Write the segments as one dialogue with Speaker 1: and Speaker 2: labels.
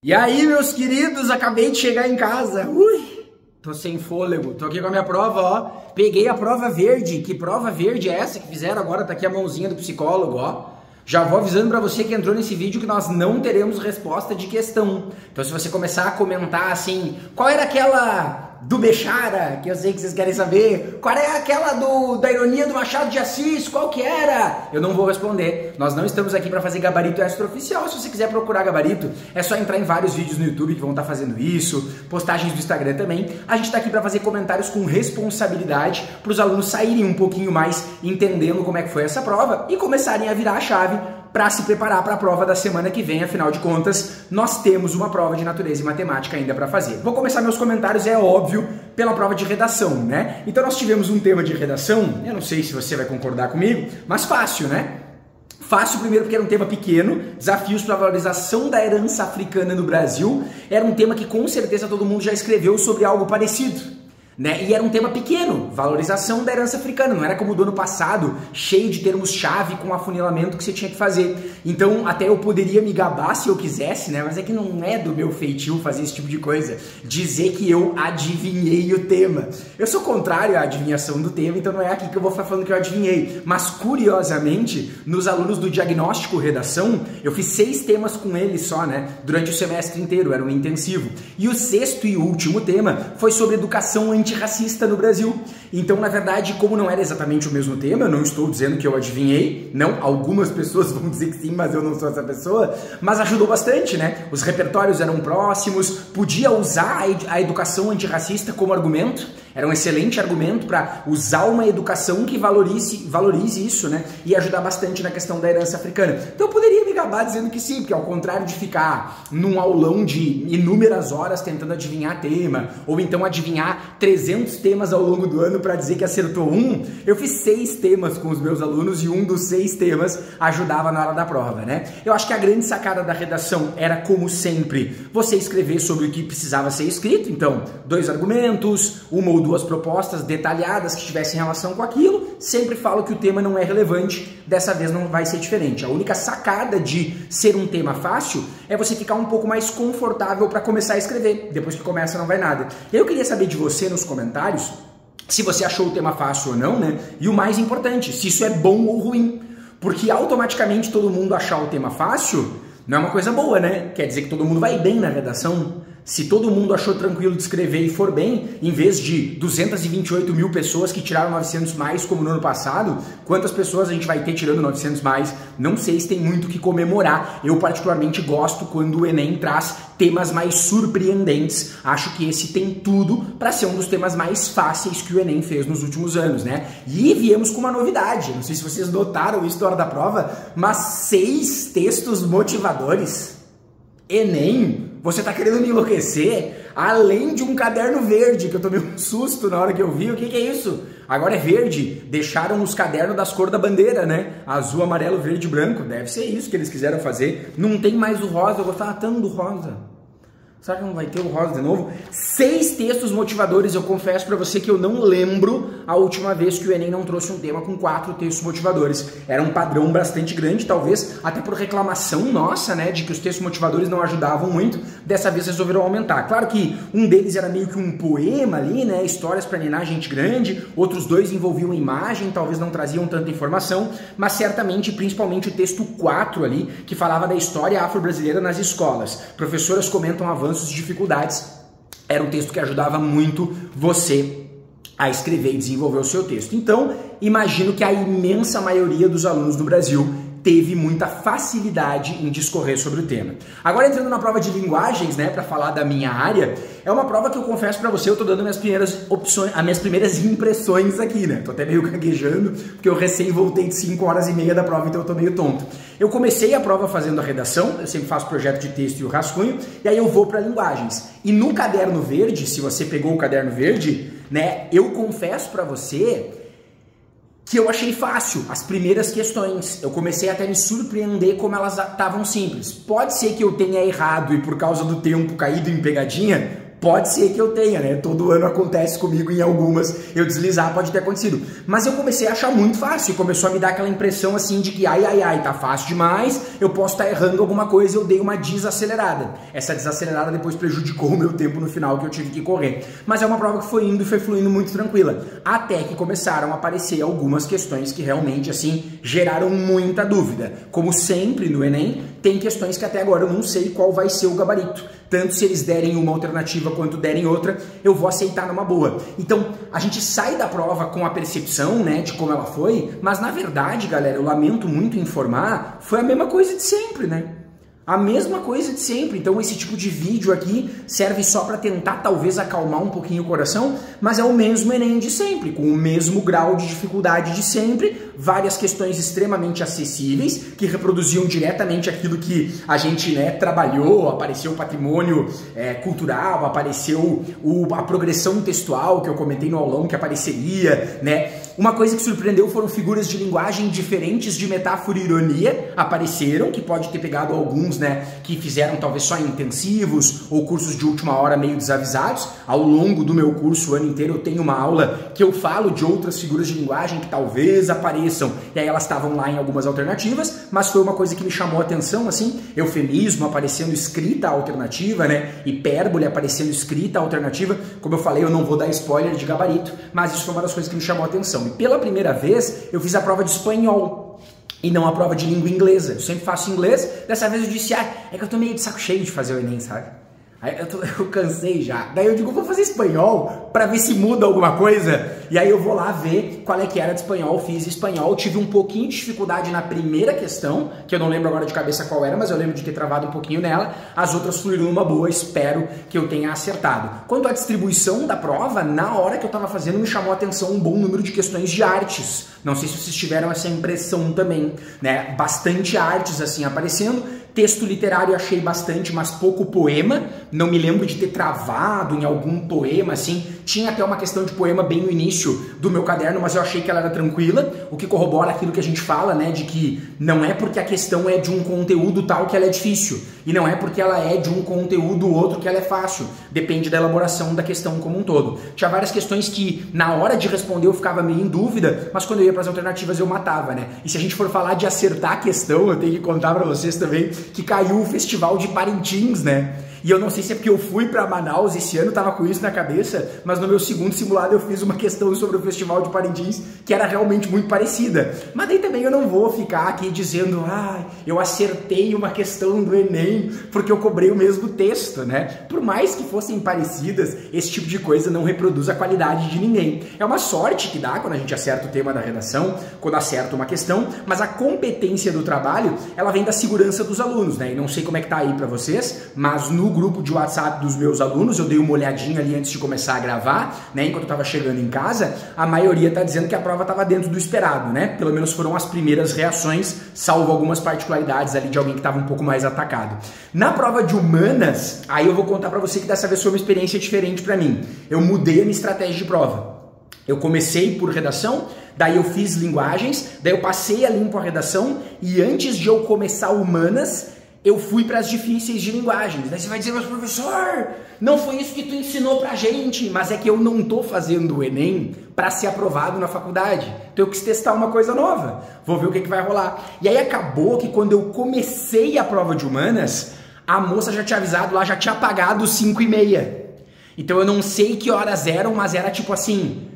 Speaker 1: E aí, meus queridos, acabei de chegar em casa. Tô sem fôlego, tô aqui com a minha prova, ó. Peguei a prova verde. Que prova verde é essa que fizeram agora? Tá aqui a mãozinha do psicólogo, ó. Já vou avisando pra você que entrou nesse vídeo que nós não teremos resposta de questão. Então se você começar a comentar assim, qual era aquela do Bechara, que eu sei que vocês querem saber, qual é aquela da ironia do Machado de Assis, qual que era? Eu não vou responder. Nós não estamos aqui para fazer gabarito extraoficial. Se você quiser procurar gabarito, é só entrar em vários vídeos no YouTube que vão estar fazendo isso, postagens do Instagram também. A gente tá aqui para fazer comentários com responsabilidade, para os alunos saírem um pouquinho mais entendendo como é que foi essa prova e começarem a virar a chave para se preparar para a prova da semana que vem. Afinal de contas, nós temos uma prova de natureza e matemática ainda para fazer. Vou começar meus comentários, é óbvio, pela prova de redação, né? Então nós tivemos um tema de redação, eu não sei se você vai concordar comigo, mas fácil, né? Fácil primeiro porque era um tema pequeno, desafios para a valorização da herança africana no Brasil. Era um tema que com certeza todo mundo já escreveu sobre algo parecido, né? E era um tema pequeno, valorização da herança africana, não era como o do ano passado, cheio de termos-chave com afunilamento que você tinha que fazer. Então até eu poderia me gabar se eu quisesse, né? Mas é que não é do meu feitio fazer esse tipo de coisa, dizer que eu adivinhei o tema. Eu sou contrário à adivinhação do tema, então não é aqui que eu vou ficar falando que eu adivinhei. Mas curiosamente, nos alunos do diagnóstico redação, eu fiz 6 temas com eles só, né? Durante o semestre inteiro, era um intensivo. E o 6º e último tema foi sobre educação antirracista no Brasil. Então, na verdade, como não era exatamente o mesmo tema, eu não estou dizendo que eu adivinhei, não, algumas pessoas vão dizer que sim, mas eu não sou essa pessoa, mas ajudou bastante, né? Os repertórios eram próximos, podia usar a educação antirracista como argumento, era um excelente argumento para usar uma educação que valorize isso, né? E ajudar bastante na questão da herança africana. Então eu poderia me gabar dizendo que sim, porque ao contrário de ficar num aulão de inúmeras horas tentando adivinhar tema, ou então adivinhar 300 temas ao longo do ano para dizer que acertou um, eu fiz 6 temas com os meus alunos e um dos 6 temas ajudava na hora da prova, né? Eu acho que a grande sacada da redação era, como sempre, você escrever sobre o que precisava ser escrito. Então, 2 argumentos, uma ou 2 propostas detalhadas que tivessem relação com aquilo. Sempre falo que o tema não é relevante, dessa vez não vai ser diferente. A única sacada de ser um tema fácil é você ficar um pouco mais confortável para começar a escrever. Depois que começa não vai nada. Eu queria saber de você nos comentários se você achou o tema fácil ou não, né? E o mais importante, se isso é bom ou ruim. Porque automaticamente todo mundo achar o tema fácil não é uma coisa boa, né? Quer dizer que todo mundo vai bem na redação. Se todo mundo achou tranquilo de escrever e for bem, em vez de 228 mil pessoas que tiraram 900 mais como no ano passado, quantas pessoas a gente vai ter tirando 900 mais? Não sei se tem muito o que comemorar. Eu particularmente gosto quando o Enem traz temas mais surpreendentes. Acho que esse tem tudo para ser um dos temas mais fáceis que o Enem fez nos últimos anos, né? E viemos com uma novidade, não sei se vocês notaram isso na hora da prova, mas 6 textos motivadores. Enem? Você tá querendo me enlouquecer? Além de um caderno verde, que eu tomei um susto na hora que eu vi. O que é isso? Agora é verde. Deixaram os cadernos das cores da bandeira, né? Azul, amarelo, verde e branco. Deve ser isso que eles quiseram fazer. Não tem mais o rosa. Eu gostava tanto do rosa. Será que não vai ter o rosa de novo? 6 textos motivadores. Eu confesso pra você que eu não lembro a última vez que o Enem não trouxe um tema com 4 textos motivadores. Era um padrão bastante grande, talvez até por reclamação nossa, né, de que os textos motivadores não ajudavam muito. Dessa vez resolveram aumentar. Claro que um deles era meio que um poema ali, né, histórias pra ninar gente grande. Outros 2 envolviam imagem, talvez não traziam tanta informação, mas certamente, principalmente o texto 4 ali, que falava da história afro-brasileira nas escolas. Professoras comentam avanços e dificuldades, era um texto que ajudava muito você a escrever e desenvolver o seu texto. Então, imagino que a imensa maioria dos alunos do Brasil teve muita facilidade em discorrer sobre o tema. Agora entrando na prova de linguagens, né, para falar da minha área, é uma prova que eu confesso para você, eu tô dando minhas primeiras opções, as minhas primeiras impressões aqui, né? Tô até meio gaguejando, porque eu recém voltei de 5 horas e meia da prova, então eu tô meio tonto. Eu comecei a prova fazendo a redação, eu sempre faço projeto de texto e o rascunho, e aí eu vou para linguagens. E no caderno verde, se você pegou o caderno verde, né, eu confesso para você que eu achei fácil as primeiras questões. Eu comecei até a me surpreender como elas estavam simples. Pode ser que eu tenha errado e por causa do tempo caído em pegadinha, Pode ser que eu tenha, né? Todo ano acontece comigo em algumas, eu deslizar, pode ter acontecido. Mas eu comecei a achar muito fácil, começou a me dar aquela impressão assim de que ai, tá fácil demais, eu posso estar errando alguma coisa, eu dei uma desacelerada. Essa desacelerada depois prejudicou o meu tempo no final que eu tive que correr. Mas é uma prova que foi indo e foi fluindo muito tranquila. Até que começaram a aparecer algumas questões que realmente, assim, geraram muita dúvida. Como sempre no Enem, tem questões que até agora eu não sei qual vai ser o gabarito. Tanto se eles derem uma alternativa quanto derem outra, eu vou aceitar numa boa. Então, a gente sai da prova com a percepção, né, de como ela foi, mas na verdade, galera, eu lamento muito informar, foi a mesma coisa de sempre, né? A mesma coisa de sempre. Então esse tipo de vídeo aqui serve só para tentar talvez acalmar um pouquinho o coração, mas é o mesmo Enem de sempre, com o mesmo grau de dificuldade de sempre, várias questões extremamente acessíveis, que reproduziam diretamente aquilo que a gente, né, trabalhou, apareceu o patrimônio cultural, apareceu a progressão textual que eu comentei no aulão que apareceria, né? Uma coisa que surpreendeu foram figuras de linguagem diferentes de metáfora e ironia apareceram, que pode ter pegado alguns, né, que fizeram talvez só intensivos ou cursos de última hora meio desavisados. Ao longo do meu curso, o ano inteiro, eu tenho uma aula que eu falo de outras figuras de linguagem que talvez apareçam, e aí elas estavam lá em algumas alternativas, mas foi uma coisa que me chamou a atenção, assim, eufemismo aparecendo escrita alternativa, né, hipérbole aparecendo escrita alternativa. Como eu falei, eu não vou dar spoiler de gabarito, mas isso foi uma das coisas que me chamou a atenção. E pela primeira vez, eu fiz a prova de espanhol e não a prova de língua inglesa. Eu sempre faço inglês, dessa vez eu disse, é que eu tô meio de saco cheio de fazer o Enem, sabe? Aí eu cansei já. Daí eu digo, vou fazer espanhol pra ver se muda alguma coisa. E aí eu vou lá ver qual é que era de espanhol. Fiz espanhol, tive um pouquinho de dificuldade na primeira questão, que eu não lembro agora de cabeça qual era, mas eu lembro de ter travado um pouquinho nela. As outras fluíram numa boa, espero que eu tenha acertado. Quanto à distribuição da prova, na hora que eu tava fazendo, me chamou a atenção um bom número de questões de artes. Não sei se vocês tiveram essa impressão também, né? Bastante artes assim aparecendo. Texto literário achei bastante, mas pouco poema. Não me lembro de ter travado em algum poema, assim. Tinha até uma questão de poema bem no início do meu caderno, mas eu achei que ela era tranquila, o que corrobora aquilo que a gente fala, né, de que não é porque a questão é de um conteúdo tal que ela é difícil, e não é porque ela é de um conteúdo outro que ela é fácil. Depende da elaboração da questão como um todo. Tinha várias questões que, na hora de responder, eu ficava meio em dúvida, mas quando eu ia para as alternativas eu matava, né? E se a gente for falar de acertar a questão, eu tenho que contar para vocês também que caiu o Festival de Parintins, né? E eu não sei se é porque eu fui para Manaus esse ano, tava com isso na cabeça, mas no meu segundo simulado eu fiz uma questão sobre o Festival de Parintins que era realmente muito parecida. Mas daí também eu não vou ficar aqui dizendo, eu acertei uma questão do Enem porque eu cobrei o mesmo texto, né? Por mais que fossem parecidas, esse tipo de coisa não reproduz a qualidade de ninguém. É uma sorte que dá quando a gente acerta o tema da redação, quando acerta uma questão, mas a competência do trabalho, ela vem da segurança dos alunos, né? E não sei como é que tá aí para vocês, mas no grupo de WhatsApp dos meus alunos, eu dei uma olhadinha ali antes de começar a gravar, né, enquanto eu tava chegando em casa, a maioria tá dizendo que a prova tava dentro do esperado, né, pelo menos foram as primeiras reações, salvo algumas particularidades ali de alguém que tava um pouco mais atacado. Na prova de humanas, aí eu vou contar pra você que dessa vez foi uma experiência diferente pra mim. Eu mudei a minha estratégia de prova. Eu comecei por redação, daí eu fiz linguagens, daí eu passei a limpo a redação e antes de eu começar humanas, eu fui para as difíceis de linguagens. Daí você vai dizer, mas professor, não foi isso que tu ensinou pra gente, mas é que eu não tô fazendo o Enem para ser aprovado na faculdade. Então eu quis testar uma coisa nova, vou ver o que vai rolar. E aí acabou que quando eu comecei a prova de humanas, a moça já tinha avisado lá, já tinha apagado 5h30. Então eu não sei que horas eram, mas era tipo assim,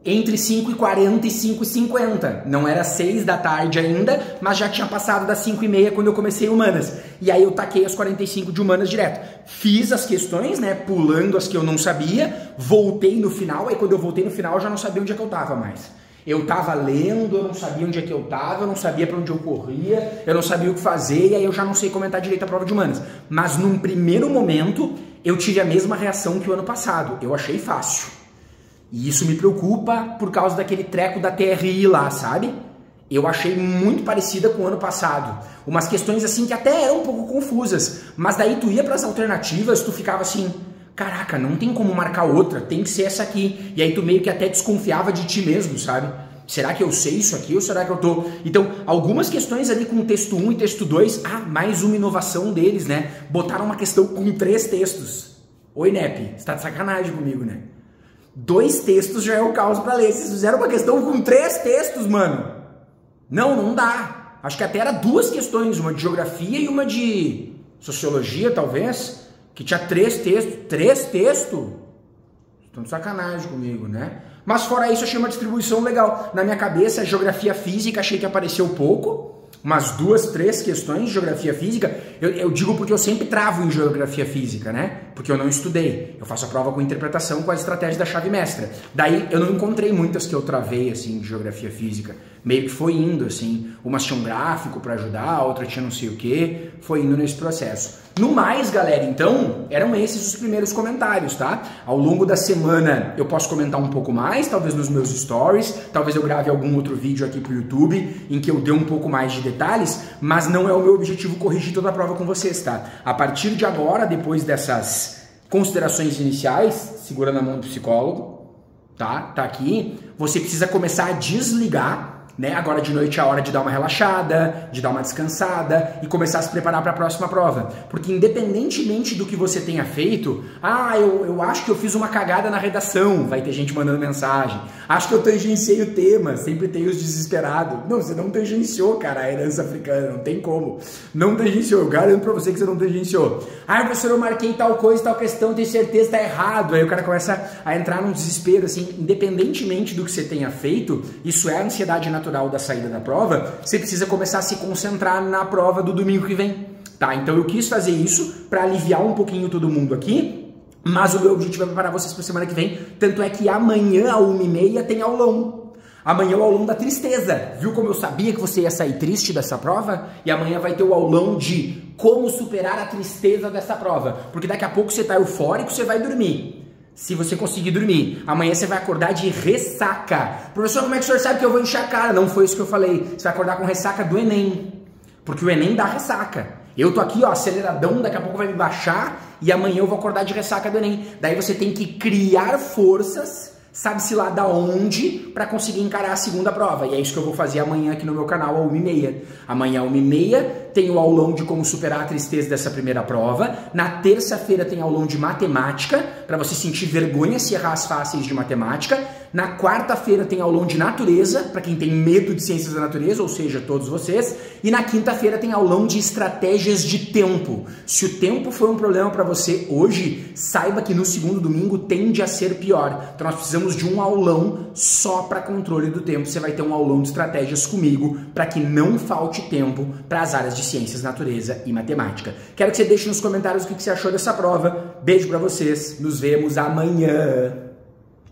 Speaker 1: entre 5h40 e 5h50. Não era 6 da tarde ainda, mas já tinha passado das 5h30 quando eu comecei humanas. E aí eu taquei as 45 de humanas direto. Fiz as questões, né, pulando as que eu não sabia, voltei no final, aí quando eu voltei no final eu já não sabia onde é que eu tava mais. Eu tava lendo, eu não sabia onde é que eu tava, eu não sabia pra onde eu corria, eu não sabia o que fazer, e aí eu já não sei comentar direito a prova de humanas. Mas num primeiro momento, eu tive a mesma reação que o ano passado. Eu achei fácil. E isso me preocupa por causa daquele treco da TRI lá, sabe? Eu achei muito parecida com o ano passado. Umas questões assim que até eram um pouco confusas. Mas daí tu ia para as alternativas, tu ficava assim, caraca, não tem como marcar outra, tem que ser essa aqui. E aí tu meio que até desconfiava de ti mesmo, sabe? Será que eu sei isso aqui ou será que eu tô... Então, algumas questões ali com texto 1 e texto 2, mais uma inovação deles, né? Botaram uma questão com 3 textos. Oi, Nep, você tá de sacanagem comigo, né? 2 textos já é o caos pra ler. Vocês fizeram uma questão com 3 textos, mano. Não dá. Acho que até era 2 questões, uma de geografia e uma de sociologia, talvez, que tinha 3 textos. 3 textos? Estão de sacanagem comigo, né? Mas fora isso, achei uma distribuição legal. Na minha cabeça, geografia física, achei que apareceu pouco. Umas 2, 3 questões de geografia física. Eu digo porque eu sempre travo em geografia física, né? Porque eu não estudei. Eu faço a prova com interpretação com a estratégia da chave mestra. Daí eu não encontrei muitas que eu travei, assim, de geografia física. Meio que foi indo, assim. Umas tinham um gráfico pra ajudar, outra tinha não sei o quê. Foi indo nesse processo. No mais, galera, então, eram esses os primeiros comentários, tá? Ao longo da semana eu posso comentar um pouco mais, talvez nos meus stories, talvez eu grave algum outro vídeo aqui pro YouTube, em que eu dê um pouco mais de detalhes, mas não é o meu objetivo corrigir toda a prova com vocês, tá? A partir de agora, depois dessas considerações iniciais, segura na mão do psicólogo, tá? Tá aqui. Você precisa começar a desligar, né? Agora de noite é a hora de dar uma relaxada, de dar uma descansada e começar a se preparar para a próxima prova. Porque independentemente do que você tenha feito, eu acho que eu fiz uma cagada na redação, vai ter gente mandando mensagem. Acho que eu tangenciei o tema, sempre tem os desesperados. Não, você não tangenciou, cara, a herança africana, não tem como. Não tangenciou, eu garanto pra você que você não tangenciou. Professor, eu marquei tal coisa, tal questão, tenho certeza que tá errado. Aí o cara começa a entrar num desespero, assim, independentemente do que você tenha feito, isso é a ansiedade natural da saída da prova, você precisa começar a se concentrar na prova do domingo que vem, tá? Então eu quis fazer isso para aliviar um pouquinho todo mundo aqui, mas o meu objetivo é preparar vocês para semana que vem, tanto é que amanhã, às 1h30, tem aulão. Amanhã é o aulão da tristeza. Viu como eu sabia que você ia sair triste dessa prova? E amanhã vai ter o aulão de como superar a tristeza dessa prova, porque daqui a pouco você tá eufórico, você vai dormir. Se você conseguir dormir, amanhã você vai acordar de ressaca. Professor, como é que o senhor sabe que eu vou encher a cara? Não foi isso que eu falei. Você vai acordar com ressaca do Enem. Porque o Enem dá ressaca. Eu tô aqui, ó, aceleradão, daqui a pouco vai me baixar e amanhã eu vou acordar de ressaca do Enem. Daí você tem que criar forças, sabe-se lá da onde, para conseguir encarar a segunda prova. E é isso que eu vou fazer amanhã aqui no meu canal, às 1h30. Amanhã, às 1h30, tem o aulão de como superar a tristeza dessa primeira prova. Na terça-feira tem aulão de matemática, para você sentir vergonha se errar as fáceis de matemática. Na quarta-feira tem aulão de natureza, para quem tem medo de ciências da natureza, ou seja, todos vocês. E na quinta-feira tem aulão de estratégias de tempo. Se o tempo for um problema para você hoje, saiba que no segundo domingo tende a ser pior. Então nós precisamos de um aulão só para controle do tempo. Você vai ter um aulão de estratégias comigo, para que não falte tempo para as áreas de ciências, natureza e matemática. Quero que você deixe nos comentários o que você achou dessa prova. Beijo para vocês, nos vemos amanhã.